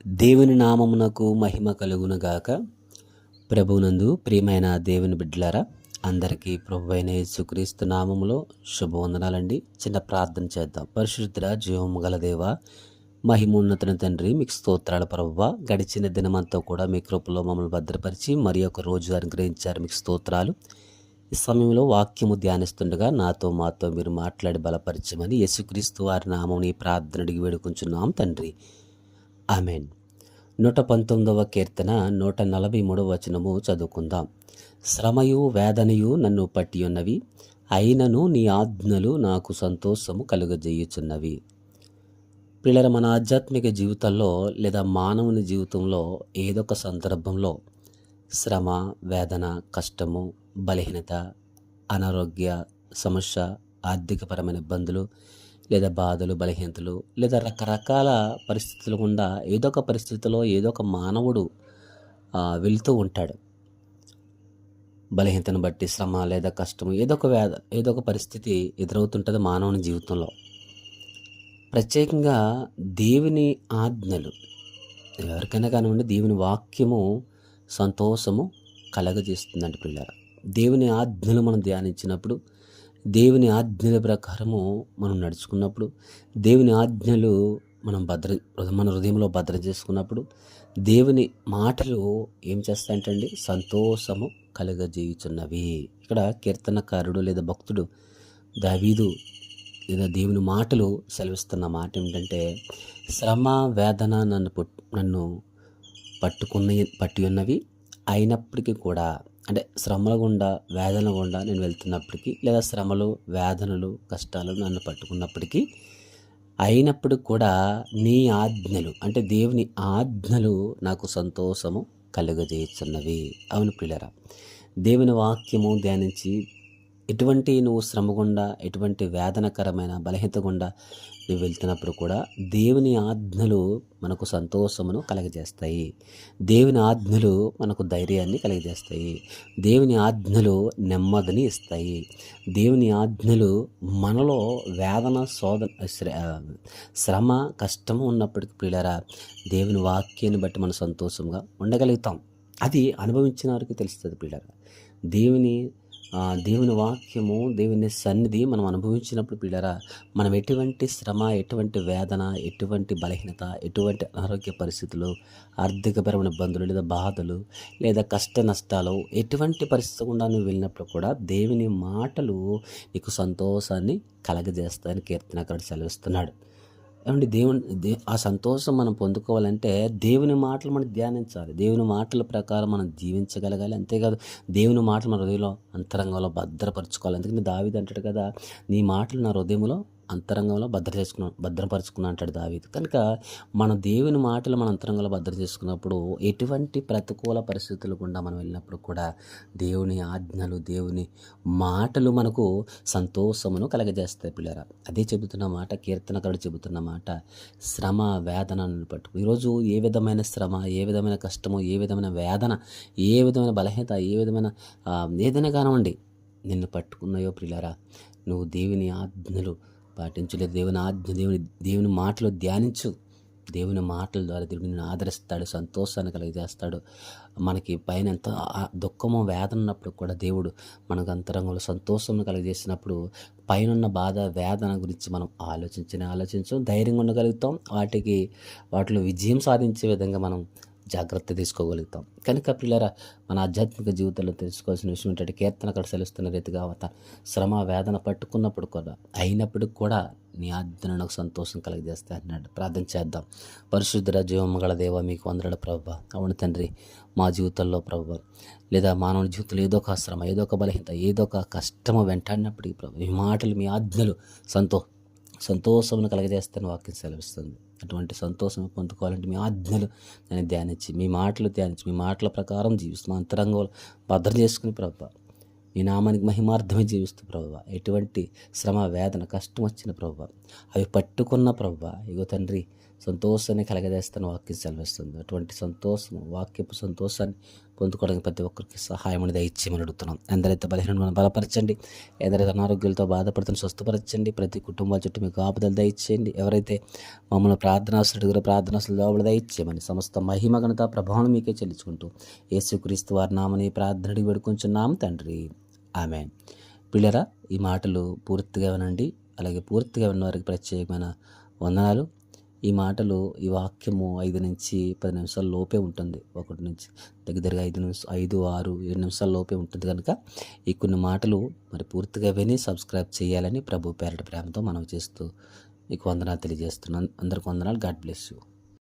దేవుని నామమునకు మహిమ కలుగునుగాక. ప్రభువునందు ప్రియమైన దేవుని బిడ్డలారా, అందరికీ ప్రభువైన యేసుక్రీస్తు నామములో శుభవందనాలండి. చిన్న ప్రార్థన చేద్దాం. పరిశుద్ధ జీవము గల దేవ, మహిమోన్నతుని తండ్రి, మీకు స్తోత్రాలు ప్రభువా. గడిచిన దినమంతా కూడా మీ కృపలో మమ్మల్ని భద్రపరిచి మరి ఒక రోజు అనుగ్రహించారు, మీకు స్తోత్రాలు. ఈ సమయంలో వాక్యము ధ్యానిస్తుండగా మాతో మీరు మాట్లాడి బలపరచమని యేసుక్రీస్తు వారి నామం ఈ ప్రార్థన అడిగి వేడుకుంటున్నాం తండ్రి, ఆమెన్. 119వ కీర్తన 143వ వచనము చదువుకుందాం. శ్రమయు వేదనయు నన్ను పట్టి ఉన్నవి, అయినను నీ ఆజ్ఞలు నాకు సంతోషము కలుగజేయుచున్నవి. పిల్లల, మన ఆధ్యాత్మిక జీవితంలో లేదా మానవుని జీవితంలో ఏదొక సందర్భంలో శ్రమ, వేదన, కష్టము, బలహీనత, అనారోగ్య సమస్య, ఆర్థికపరమైన ఇబ్బందులు లేదా బాధలు, బలహీనతలు లేదా రకరకాల పరిస్థితులు గుండా ఏదో ఒక పరిస్థితిలో ఏదో ఒక మానవుడు వెళ్తూ ఉంటాడు. బలహీనతను బట్టి శ్రమ లేదా కష్టము, ఏదో ఒక పరిస్థితి ఎదురవుతుంటుంది మానవుని జీవితంలో. ప్రత్యేకంగా దేవుని ఆజ్ఞలు ఎవరికైనా కానివ్వండి, దేవుని వాక్యము సంతోషము కలగజేస్తుందండి పిల్లరా. దేవుని ఆజ్ఞలు మనం ధ్యానించినప్పుడు, దేవుని ఆజ్ఞల ప్రకారము మనం నడుచుకున్నప్పుడు, దేవుని ఆజ్ఞలు మన హృదయంలో భద్రం చేసుకున్నప్పుడు, దేవుని మాటలు ఏం చేస్తాయంటండి? సంతోషము కలుగజేయుచున్నవి. ఇక్కడ కీర్తనకారుడు లేదా భక్తుడు దావీదు లేదా దేవుని మాటలు సెలవిస్తున్న మాట ఏమిటంటే, శ్రమ వేదన నన్ను పట్టి ఉన్నవి, అయినప్పటికీ కూడా, అంటే శ్రమల గుండా వేదన గుండా నేను వెళ్తున్నప్పటికీ, లేదా శ్రమలు వేదనలు కష్టాలు నన్ను పట్టుకున్నప్పటికీ, అయినప్పుడు కూడా నీ ఆజ్ఞలు, అంటే దేవుని ఆజ్ఞలు నాకు సంతోషము కలుగజేయుచున్నవి. అవును పిల్లరా, దేవుని వాక్యము ధ్యానించి నువ్వు శ్రమ గుండా, ఎటువంటి వేదనకరమైన బలహీనత గుండా నువ్వు వెళ్తున్నప్పుడు కూడా దేవుని ఆజ్ఞలు మనకు సంతోషమును కలగజేస్తాయి. దేవుని ఆజ్ఞలు మనకు ధైర్యాన్ని కలగజేస్తాయి. దేవుని ఆజ్ఞలు నెమ్మదిని ఇస్తాయి. దేవుని ఆజ్ఞలు మనలో వేదన, శ్రమ, కష్టము ఉన్నప్పటికీ పిల్లరా, దేవుని వాక్యాన్ని బట్టి మనం సంతోషంగా ఉండగలుగుతాం. అది అనుభవించిన వారికి తెలుస్తుంది పిల్లరా. దేవుని వాక్యము, దేవుని సన్నిధి మనం అనుభవించినప్పుడు పిల్లరా, మనం ఎటువంటి శ్రమ, ఎటువంటి వేదన, ఎటువంటి బలహీనత, ఎటువంటి అనారోగ్య పరిస్థితులు, ఆర్థికపరమైన ఇబ్బందులు లేదా బాధలు లేదా కష్ట నష్టాలు, ఎటువంటి పరిస్థితి గుండా నువ్వు వెళ్ళినప్పుడు కూడా దేవుని మాటలు నీకు సంతోషాన్ని కలగజేస్తాయని కీర్తనకారుడు సెలవిస్తున్నాడు. ఏమంటే ఆ సంతోషం మనం పొందుకోవాలంటే దేవుని మాటలు మనం ధ్యానించాలి. దేవుని మాటల ప్రకారం మనం జీవించగలగాలి. అంతేకాదు దేవుని మాటలు మన హృదయంలో అంతరంగంలో భద్రపరచుకోవాలి. అందుకని దావీదు అంటాడు కదా, నీ మాటలు నా హృదయంలో అంతరంగంలో భద్రపరుచుకున్నా అంటాడు దావీదు. కనుక మన దేవుని మాటలు మన అంతరంగంలో భద్ర చేసుకున్నప్పుడు, ఎటువంటి ప్రతికూల పరిస్థితులు గుండా మనం వెళ్ళినప్పుడు కూడా దేవుని ఆజ్ఞలు, దేవుని మాటలు మనకు సంతోషమును కలగజేస్తాయి పిల్లరా. అదే చెబుతున్న మాట, కీర్తనకారుడు చెబుతున్న మాట, శ్రమ వేదనను పట్టుకు ఈరోజు ఏ విధమైన శ్రమ, ఏ విధమైన కష్టము, ఏ విధమైన వేదన, ఏ విధమైన బలహీనత, ఏ విధమైన ఏదైనా కానివ్వండి నిన్ను పట్టుకున్నాయో పిల్లరా, నువ్వు దేవుని ఆజ్ఞలు పాటించలేదు. దేవుని మాటలు ధ్యానించు. దేవుని మాటల ద్వారా దేవుడు నిన్ను ఆదరిస్తాడు, సంతోషాన్ని కలిగజేస్తాడు. మనకి పైన ఎంత దుఃఖమో వేదన ఉన్నప్పుడు కూడా దేవుడు మనకు అంతరంగంలో సంతోషం కలిగజేసినప్పుడు పైన బాధ వేదన గురించి మనం ఆలోచించం, ధైర్యంగా ఉండగలుగుతాం. వాటిలో విజయం సాధించే విధంగా మనం జాగ్రత్త తీసుకోగలుగుతాం. కనుక పిల్లరా, మన ఆధ్యాత్మిక జీవితంలో తెలుసుకోవాల్సిన విషయం ఏంటంటే, కీర్తనకారుడు సెలవిస్తున్న రీతిగా శ్రమ వేదన పట్టుకున్నప్పుడు కూడా, అయినప్పుడు కూడా నీ ఆజ్ఞలు నాకు సంతోషం కలుగజేస్తాయి అన్నాడు. ప్రార్థన చేద్దాం. పరిశుద్ధ జీవమగల దేవ, మీకు వందనాలు ప్రభువా. అవును తండ్రి, మా జీవితంలో ప్రభువా, లేదా మానవుని జీవితంలో ఏదో ఒక శ్రమ, ఏదో ఒక బలహీనత, ఏదో ఒక కష్టము వెంటాడినప్పటికీ ప్రభు, ఈ మాటలు, మీ ఆజ్ఞలు సంతోషమును కలగజేస్తాను వాక్యం సెలవిస్తుంది. అటువంటి సంతోషం పొందుకోవాలంటే మీ ఆజ్ఞలు నేను ధ్యానించి, మీ మాటలు ధ్యానించి, మీ మాటల ప్రకారం జీవిస్తూ అంతరంగంలో భద్రం చేసుకుని ప్రభువా, మీ నామానికి మహిమార్థమే జీవిస్తూ ప్రభువా, ఎటువంటి శ్రమ వేదన కష్టం వచ్చిన ప్రభువా, అవి పట్టుకున్న ప్రభువా, ఇగో తండ్రి, సంతోషాన్ని కలగజేస్తాను వాక్యం సెలవిస్తుంది. అటువంటి వాక్యపు సంతోషాన్ని పొందుకోవడానికి ప్రతి ఒక్కరికి సహాయం దయచేయమని అడుగుతున్నాం. ఎందరైతే బలహీనలను బలపరచండి, ఎందరైతే అనారోగ్యాలతో బాధపడుతున్న స్వస్థపరచండి, ప్రతి కుటుంబాల చుట్టూ మీకు ఆపదలు దయచేయండి. ఎవరైతే మమ్మల్ని ప్రార్థనాసులు లోపల దయచేయమని సమస్త మహిమ ఘనత ప్రభావం మీకే చెల్లించుకుంటూ యేసుక్రీస్తు వారి నామని ప్రార్థన అడిగి వేడుకొంచున్నాం తండ్రి, ఆమేన్. పిల్లరా, ఈ మాటలు పూర్తిగా వినండి. అలాగే పూర్తిగా విన్న వారికి ప్రత్యేకమైన వందనాలు. ఈ మాటలు, ఈ వాక్యము 5 నుంచి 10 నిమిషాల లోపే ఉంటుంది. ఒకటి నుంచి దగ్గరగా 5, 6, 7 నిమిషాల లోపే ఉంటుంది. కనుక ఈ కొన్ని మాటలు మరి పూర్తిగా విని సబ్స్క్రైబ్ చేయాలని ప్రభు పేరట ప్రేమతో మనం చేస్తూ మీకు వందనాలు తెలియజేస్తున్నాను. అందరికి వందనాలు. God bless you.